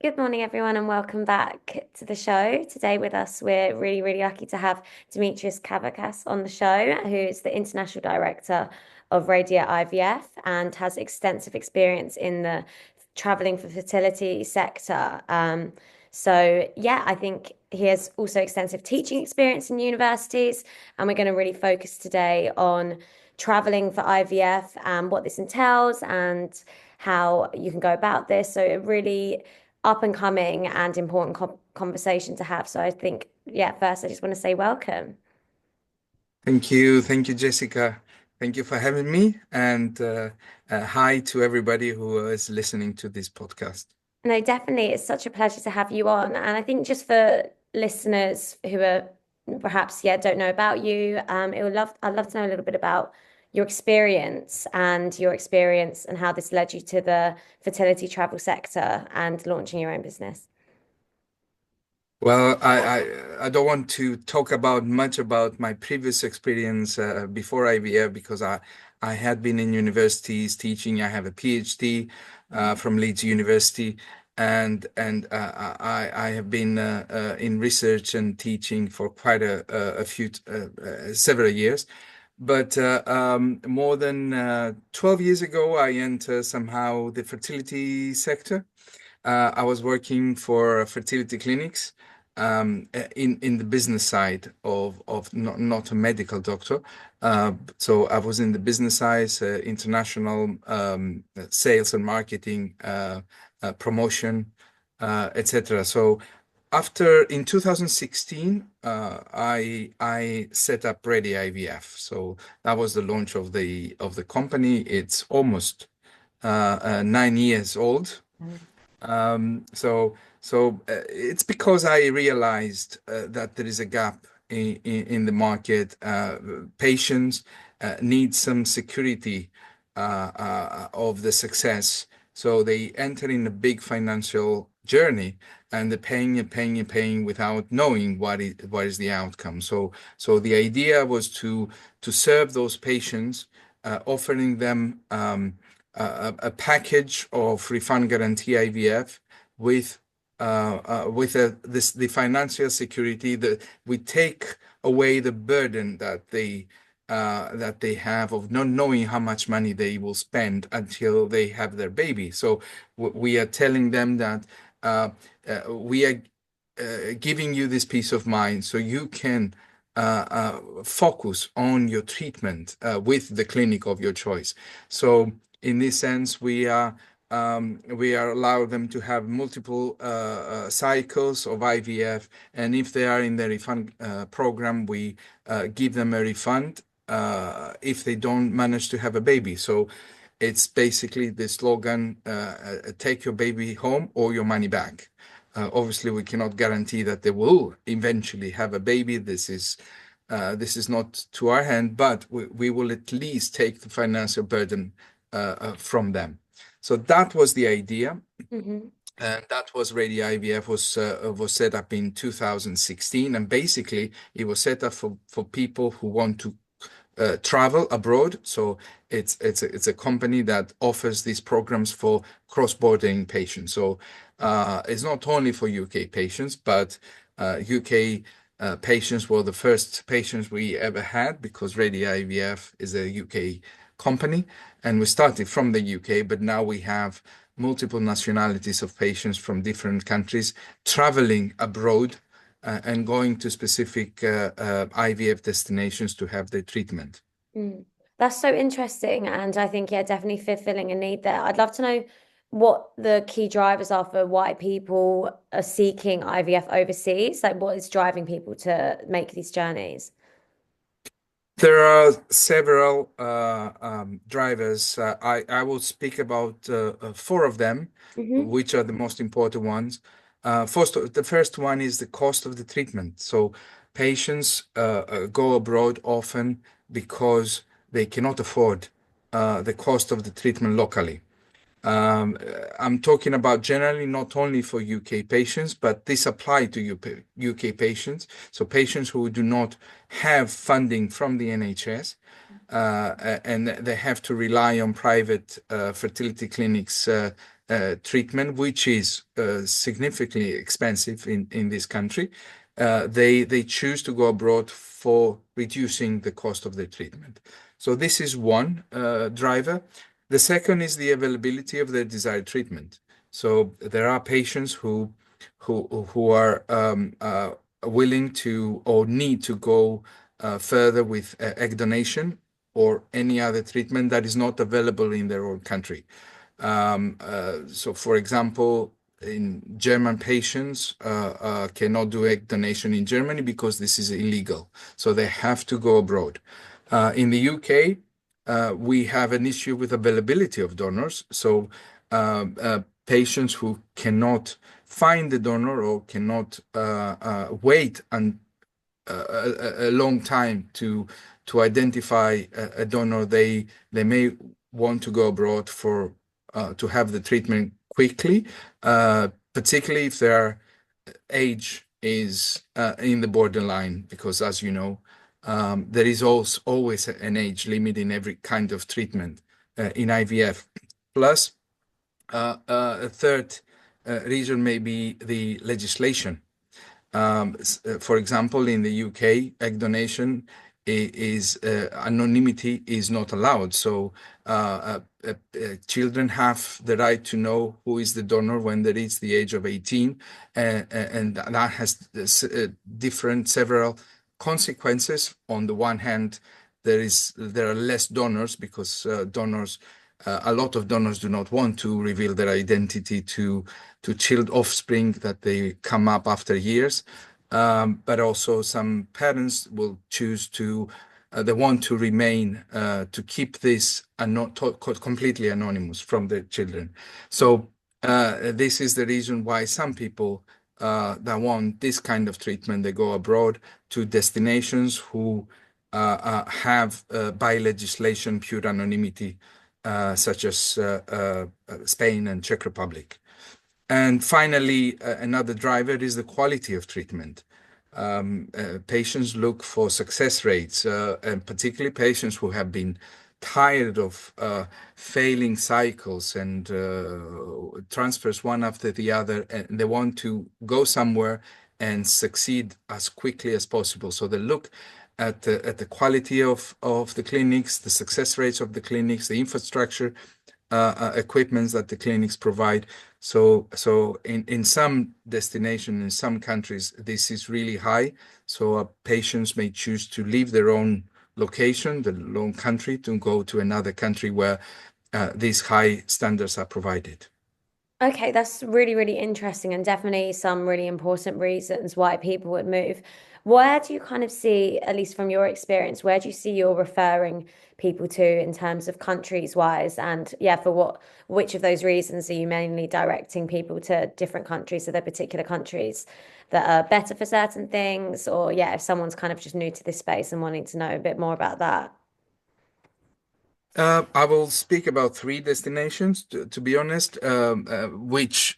Good morning, everyone, and welcome back to the show. Today with us, we're really, really lucky to have Dimitris Kavakas on the show, who's the International Director of Redia IVF and has extensive experience in the traveling for fertility sector. I think he has also extensive teaching experience in universities, and we're going to really focus today on traveling for IVF and what this entails and how you can go about this. So it really up and coming and important conversation to have. So I think, yeah, first I just want to say welcome. Thank you, Jessica. Thank you for having me, and hi to everybody who is listening to this podcast. No, definitely, it's such a pleasure to have you on. And I think just for listeners who are perhaps, yeah, don't know about you, I'd love to know a little bit about your experience and how this led you to the fertility travel sector and launching your own business. Well, I don't want to talk about much about my previous experience before IVF because I had been in universities teaching. I have a PhD from Leeds University, and I have been in research and teaching for quite a few several years. But more than 12 years ago, I entered somehow the fertility sector. I was working for fertility clinics in the business side of not a medical doctor. So I was in the business side, international sales and marketing, promotion, etc. So after in 2016, I set up Ready IVF. So that was the launch of the company. It's almost 9 years old. It's because I realized that there is a gap in the market. Patients need some security of the success. So they enter in a big financial journey and they're paying and paying and paying without knowing what is the outcome. So the idea was to serve those patients, offering them a package of refund guarantee IVF with the financial security that we take away the burden that they have of not knowing how much money they will spend until they have their baby. So we are telling them that we are giving you this peace of mind so you can focus on your treatment with the clinic of your choice. So in this sense, we are allow them to have multiple cycles of IVF, and if they are in the refund program, we give them a refund if they don't manage to have a baby. So it's basically the slogan, take your baby home or your money back. Obviously, we cannot guarantee that they will eventually have a baby. This is not to our hand, but we will at least take the financial burden from them. So that was the idea, Hmm. and that was Ready IVF was set up in 2016, and basically it was set up for people who want to travel abroad. So it's a company that offers these programs for cross-bordering patients. So it's not only for UK patients, but UK patients were the first patients we ever had because Ready IVF is a UK company, and we started from the UK, but now we have multiple nationalities of patients from different countries traveling abroad and going to specific IVF destinations to have their treatment. Mm. That's so interesting. And I think, yeah, definitely fulfilling a need there. I'd love to know what the key drivers are for why people are seeking IVF overseas. Like, what is driving people to make these journeys? There are several drivers. I will speak about four of them, Hmm. which are the most important ones. The first one is the cost of the treatment. So patients go abroad often because they cannot afford the cost of the treatment locally. Um, I'm talking about generally not only for UK patients, but this apply to UK patients. So patients who do not have funding from the NHS, and they have to rely on private fertility clinics treatment, which is significantly expensive in this country, they choose to go abroad for reducing the cost of the treatment. So this is one driver. The second is the availability of the desired treatment. So there are patients who are willing to or need to go further with egg donation or any other treatment that is not available in their own country. So, for example, in German patients cannot do egg donation in Germany because this is illegal. So they have to go abroad. In the UK, we have an issue with availability of donors. So patients who cannot find the donor or cannot wait a long time to identify a donor, they may want to go abroad for to have the treatment quickly, particularly if their age is in the borderline, because as you know, there is also always an age limit in every kind of treatment in IVF. Plus, a third reason may be the legislation. For example, in the UK, egg donation is anonymity is not allowed. So children have the right to know who is the donor when they reach the age of 18, and that has several consequences. On the one hand, there are less donors because a lot of donors do not want to reveal their identity to child offspring that they come up after years. But also some parents will choose to, they want to remain, to keep this completely anonymous from their children. So this is the reason why some people that want this kind of treatment, they go abroad to destinations who have by legislation pure anonymity, such as Spain and Czech Republic. And finally, another driver is the quality of treatment. Patients look for success rates, and particularly patients who have been tired of failing cycles and transfers one after the other, and they want to go somewhere and succeed as quickly as possible. So they look at the quality of the clinics, the success rates of the clinics, the infrastructure, equipments that the clinics provide. So in some destinations, in some countries, this is really high. So patients may choose to leave their own location, their own country, to go to another country where these high standards are provided. Okay, that's really, really interesting and definitely some really important reasons why people would move. Where do you kind of see, at least from your experience, where do you see you're referring people to in terms of countries wise? And yeah, for which of those reasons are you mainly directing people to different countries? Are there particular countries that are better for certain things? Or yeah, if someone's kind of just new to this space and wanting to know a bit more about that. I will speak about three destinations, to be honest, which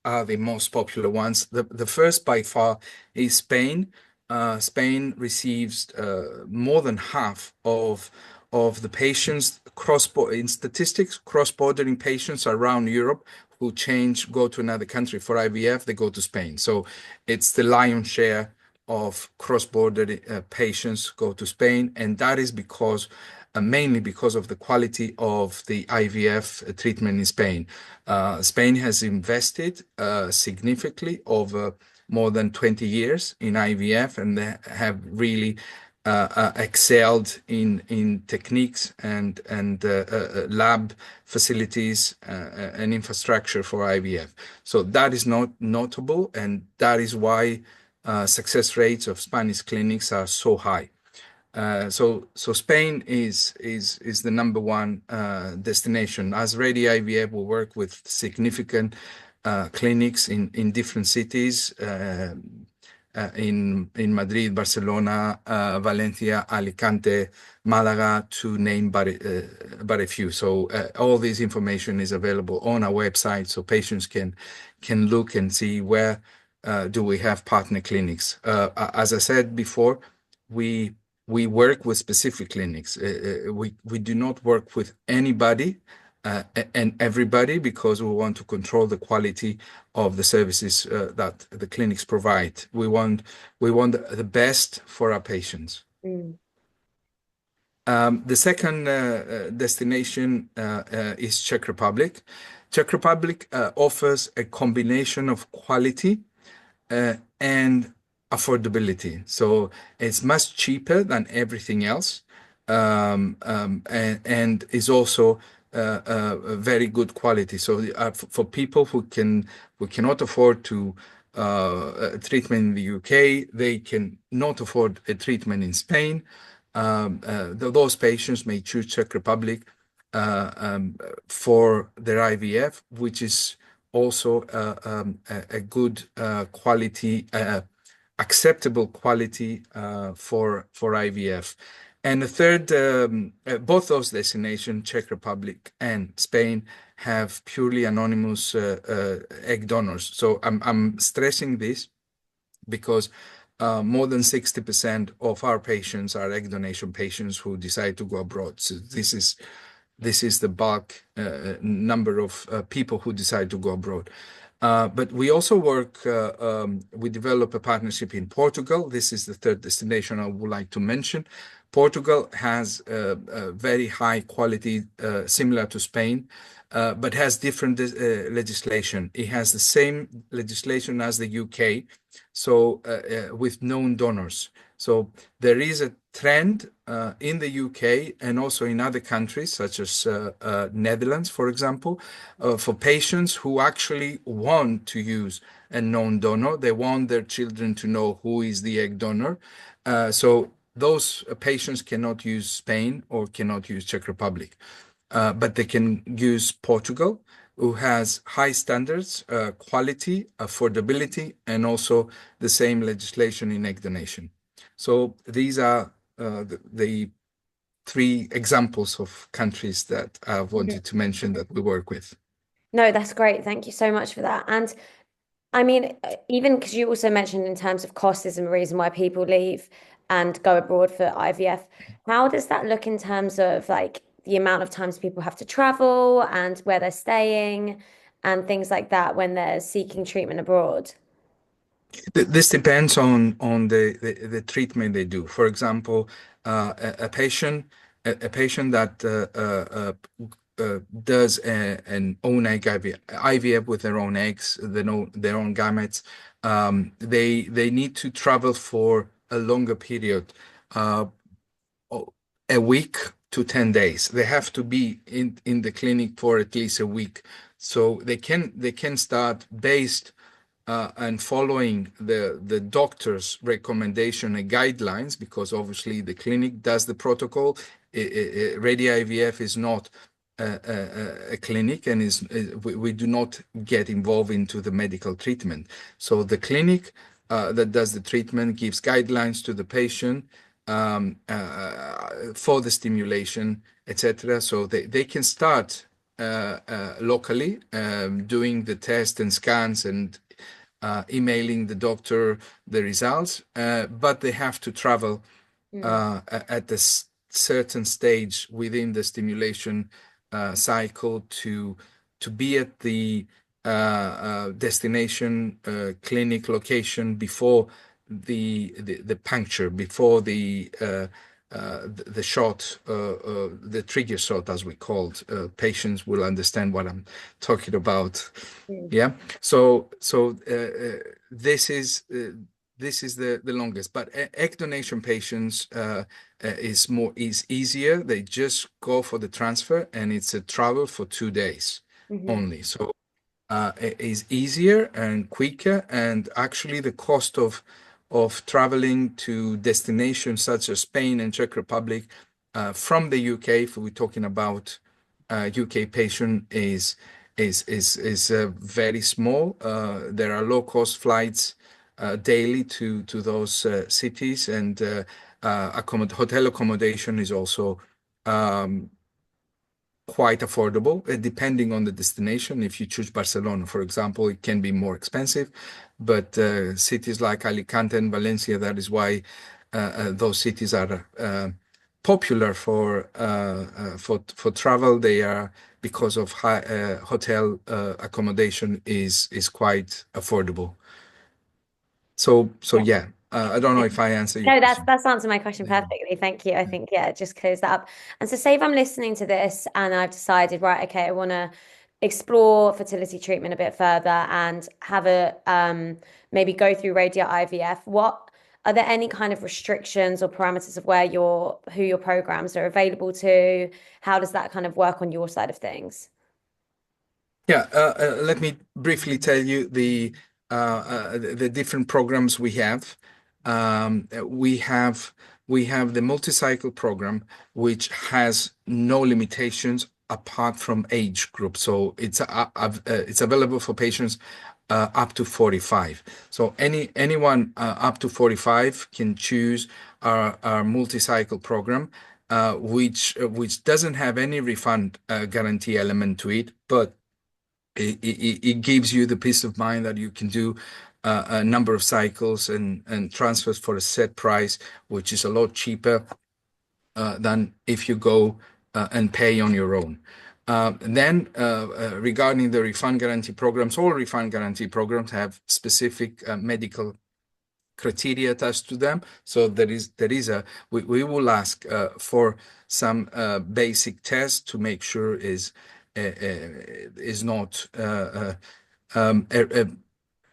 are the most popular ones. The first by far is Spain. Spain receives more than half of the patients in statistics, cross-bordering patients around Europe who go to another country for IVF, they go to Spain. So it's the lion's share of cross-border patients go to Spain, and that is mainly because of the quality of the IVF treatment in Spain. Spain has invested significantly over more than 20 years in IVF, and they have really excelled in techniques and lab facilities and infrastructure for IVF. So that is not notable, and that is why success rates of Spanish clinics are so high. So Spain is the number one destination. As Redia IVF, we work with significant clinics in different cities, in Madrid, Barcelona, Valencia, Alicante, Malaga, to name but a few. So all this information is available on our website, so patients can look and see where do we have partner clinics. As I said before, we work with specific clinics. We do not work with anybody and everybody, because we want to control the quality of the services that the clinics provide. We want the best for our patients. Mm. The second destination is Czech Republic. Czech Republic offers a combination of quality and affordability. So it's much cheaper than everything else, and is also a very good quality. So for people who cannot afford to a treatment in the UK, they can not afford a treatment in Spain. Those patients may choose Czech Republic for their IVF, which is also a good quality, acceptable quality for IVF. And the third, both those destinations, Czech Republic and Spain, have purely anonymous egg donors. So I'm stressing this because more than 60% of our patients are egg donation patients who decide to go abroad. So this is the bulk number of people who decide to go abroad. But we also we develop a partnership in Portugal. This is the third destination I would like to mention. Portugal has a very high quality, similar to Spain, but has different legislation. It has the same legislation as the UK, so with known donors. So there is a trend in the UK and also in other countries, such as Netherlands, for example, for patients who actually want to use a known donor. They want their children to know who is the egg donor. So those patients cannot use Spain or cannot use Czech Republic, but they can use Portugal, who has high standards, quality, affordability, and also the same legislation in egg donation. So these are the three examples of countries that I Mhm. wanted to mention that we work with. No, that's great. Thank you so much for that. And I mean, even because you also mentioned in terms of cost is a reason why people leave and go abroad for IVF. How does that look in terms of like the amount of times people have to travel and where they're staying and things like that when they're seeking treatment abroad? This depends on the treatment they do. For example, a patient that does an own egg IVF with their own eggs, their own gametes, they need to travel for a longer period, uh, a week to 10 days. They have to be in the clinic for at least a week. So they can start based and following the doctor's recommendation and guidelines, because obviously the clinic does the protocol. Redia IVF is not a clinic, and we do not get involved into the medical treatment. So the clinic that does the treatment gives guidelines to the patient for the stimulation, etc. So they can start locally, doing the test and scans and emailing the doctor the results, but they have to travel Mm. at a certain stage within the stimulation cycle to be at the destination clinic location before the puncture, before the shot, the trigger shot, as we called. Patients will understand what I'm talking about. Mm. Yeah. So this is the longest, but egg donation patients is easier. They just go for the transfer, and it's a travel for 2 days Mhm. only. So it is easier and quicker, and actually the cost of traveling to destinations such as Spain and Czech Republic from the UK, if we're talking about UK patient, is very small. There are low cost flights daily to those cities, and hotel accommodation is also um, quite affordable, depending on the destination. If you choose Barcelona, for example, it can be more expensive, but cities like Alicante and Valencia, that is why those cities are popular for travel. They are because of high hotel accommodation is quite affordable. So Yeah. yeah, I don't know if I answer your No, that's question. that's answered my question perfectly. Thank you. I think yeah, it just clears that up. And so say if I'm listening to this and I've decided, right, okay, I want to explore fertility treatment a bit further and have a maybe go through Redia IVF. What are there any kind of restrictions or parameters of where who your programs are available to? How does that kind of work on your side of things? Yeah, let me briefly tell you the different programs we have. We have the multi-cycle program, which has no limitations apart from age group. So it's available for patients up to 45. So anyone up to 45 can choose our multi-cycle program, which doesn't have any refund guarantee element to it, but it gives you the peace of mind that you can do a number of cycles and transfers for a set price, which is a lot cheaper than if you go and pay on your own. Regarding the refund guarantee programs, all refund guarantee programs have specific medical criteria attached to them. So we will ask for some basic tests to make sure is not a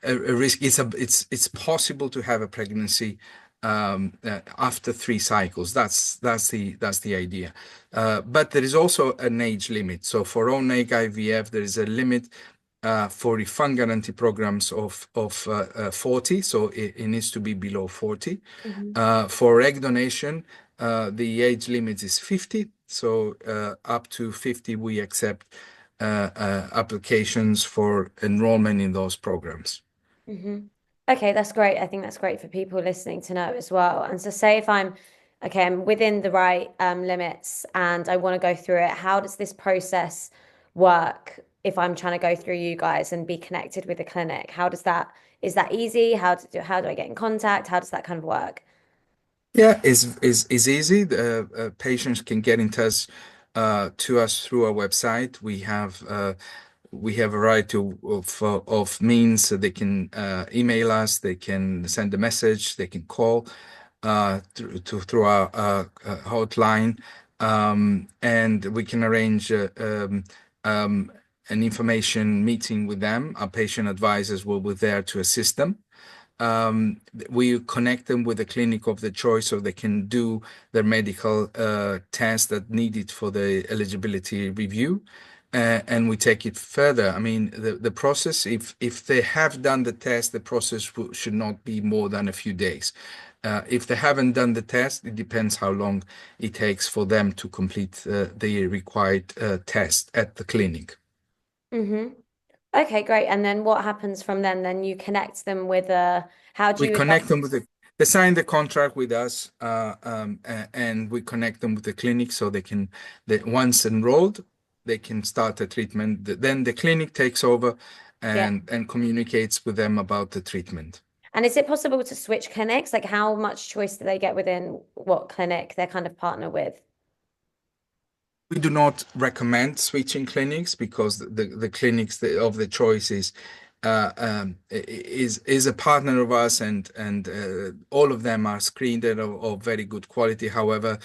risk. It's possible to have a pregnancy after 3 cycles. That's the idea. But there is also an age limit. So for own egg IVF, there is a limit for refund guarantee programs of 40, so it needs to be below 40. Mhm. For egg donation, the age limit is 50, so up to 50 we accept applications for enrollment in those programs. hmm Okay, that's great. I think that's great for people listening to know as well. And so say if I'm within the right limits and I want to go through it, how does this process work if I'm trying to go through you guys and be connected with a clinic? Is that easy? How do I get in contact? How does that kind of work? Yeah, is easy. The patients can get in touch to us through our website. We have a variety of means. So they can email us, they can send a message, they can call through our hotline, and we can arrange an information meeting with them. Our patient advisors will be there to assist them. We connect them with a clinic of the choice so they can do their medical test that needed for the eligibility review. And we take it further. I mean, the process, if they have done the test, the process should not be more than a few days. If they haven't done the test, it depends how long it takes for them to complete the required test at the clinic. hmm Okay, great. And then what happens from then? Then you connect them with how do We you connect them with they sign the contract with us, and we connect them with the clinic so once enrolled, they can start the treatment. Then the clinic takes over yeah. and communicates with them about the treatment. And is it possible to switch clinics? Like how much choice do they get within what clinic they're kind of partner with? We do not recommend switching clinics because the clinics of the choice is a partner of us, and all of them are screened and of very good quality. However,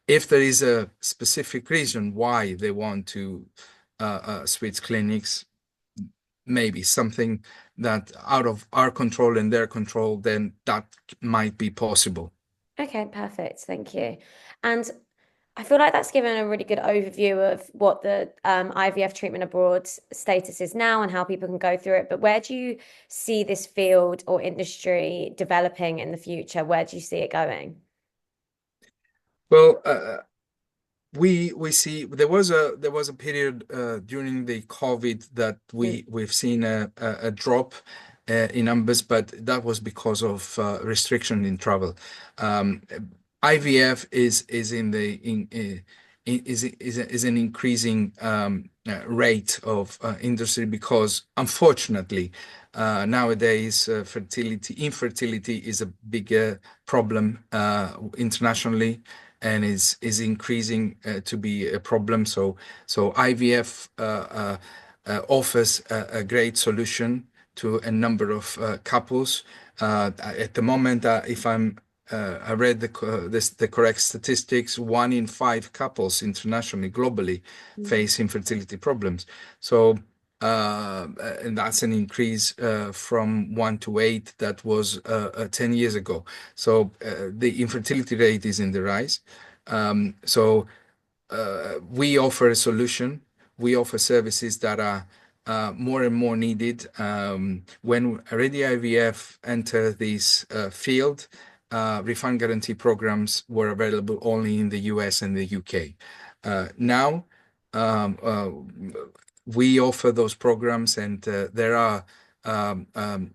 if there is a specific reason why they want to switch clinics, maybe something that out of our control and their control, then that might be possible. Okay, perfect. Thank you. And I feel like that's given a really good overview of what the IVF treatment abroad status is now and how people can go through it. But where do you see this field or industry developing in the future? Where do you see it going? Well, we see there was a period during the COVID that Mm. we've seen a drop in numbers, but that was because of restriction in travel. Um, IVF is in the is an increasing rate of industry because unfortunately nowadays infertility is a bigger problem internationally, and is increasing to be a problem. So IVF offers a great solution to a number of couples. At the moment, if I read the correct statistics, 1 in 5 couples internationally, globally, Mm. face infertility problems. So, and that's an increase from 1 to 8 that was 10 years ago. So the infertility rate is in the rise. We offer a solution. We offer services that are more and more needed. When Redia IVF entered this field, refund guarantee programs were available only in the US and the UK. Now, um, uh, we offer those programs, and there are um, um,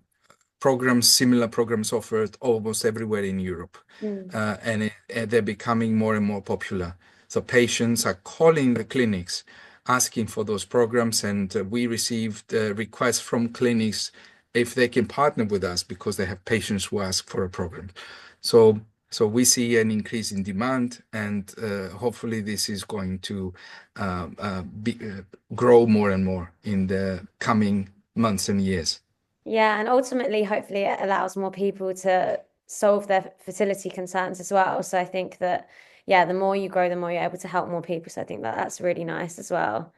similar programs offered almost everywhere in Europe, Mm. and they're becoming more and more popular. So patients are calling the clinics asking for those programs, and we received requests from clinics if they can partner with us because they have patients who ask for a program. So, so we see an increase in demand, and hopefully this is going to grow more and more in the coming months and years. Yeah, and ultimately, hopefully, it allows more people to solve their fertility concerns as well. So I think that, yeah, the more you grow, the more you're able to help more people. So I think that that's really nice as well.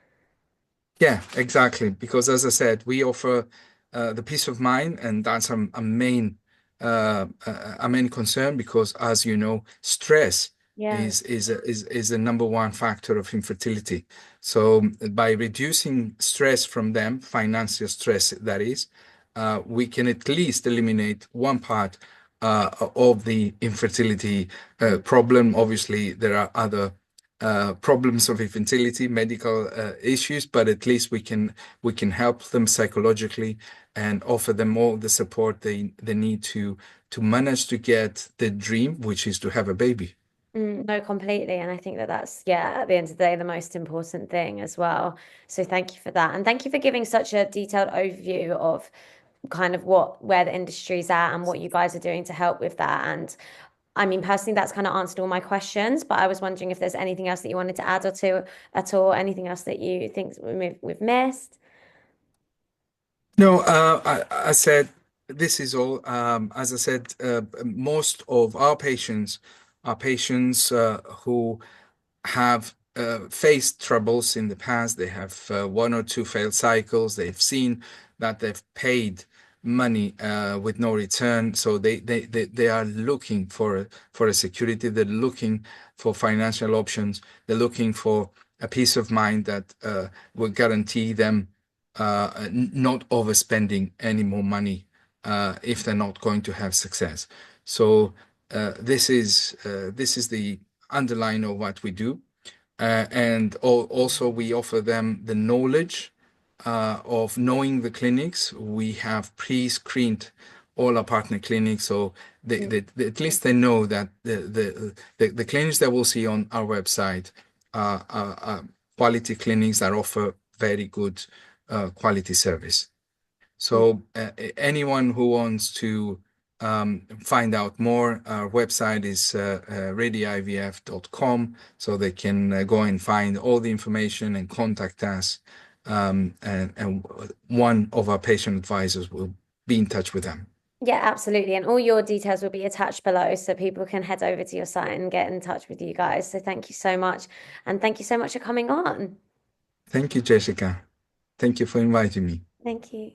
Yeah, exactly. Because as I said, we offer the peace of mind, and that's a main concern. Because, as you know, stress Yeah. is the number one factor of infertility. So, by reducing stress from them, financial stress that is, we can at least eliminate one part of the infertility Mm. problem. Obviously, there are other problems of infertility, medical issues, but at least we can help them psychologically and offer them all the support they need to manage to get the dream, which is to have a baby. No, completely. And I think that that's, yeah, at the end of the day, the most important thing as well. So thank you for that. And thank you for giving such a detailed overview of kind of where the industry's at and what you guys are doing to help with that. And I mean, personally, that's kind of answered all my questions, but I was wondering if there's anything else that you wanted to add or to at all, anything else that you think we've missed. No, I said this is all. As I said, most of our patients are patients who have faced troubles in the past. They have 1 or 2 failed cycles. They've seen that they've paid money with no return. So they are looking for a security. They're looking for financial options. They're looking for a peace of mind that will guarantee them not overspending any more money if they're not going to have success. So this is the underline of what we do. And also, we offer them the knowledge of knowing the clinics. We have pre-screened all our partner clinics, so at least they know that the clinics that we'll see on our website are quality clinics that offer very good quality service. So anyone who wants to find out more, our website is rediivf.com, so they can go and find all the information and contact us. And one of our patient advisors will be in touch with them. Yeah, absolutely. And all your details will be attached below so people can head over to your site and get in touch with you guys. So thank you so much. And thank you so much for coming on. Thank you, Jessica. Thank you for inviting me. Thank you.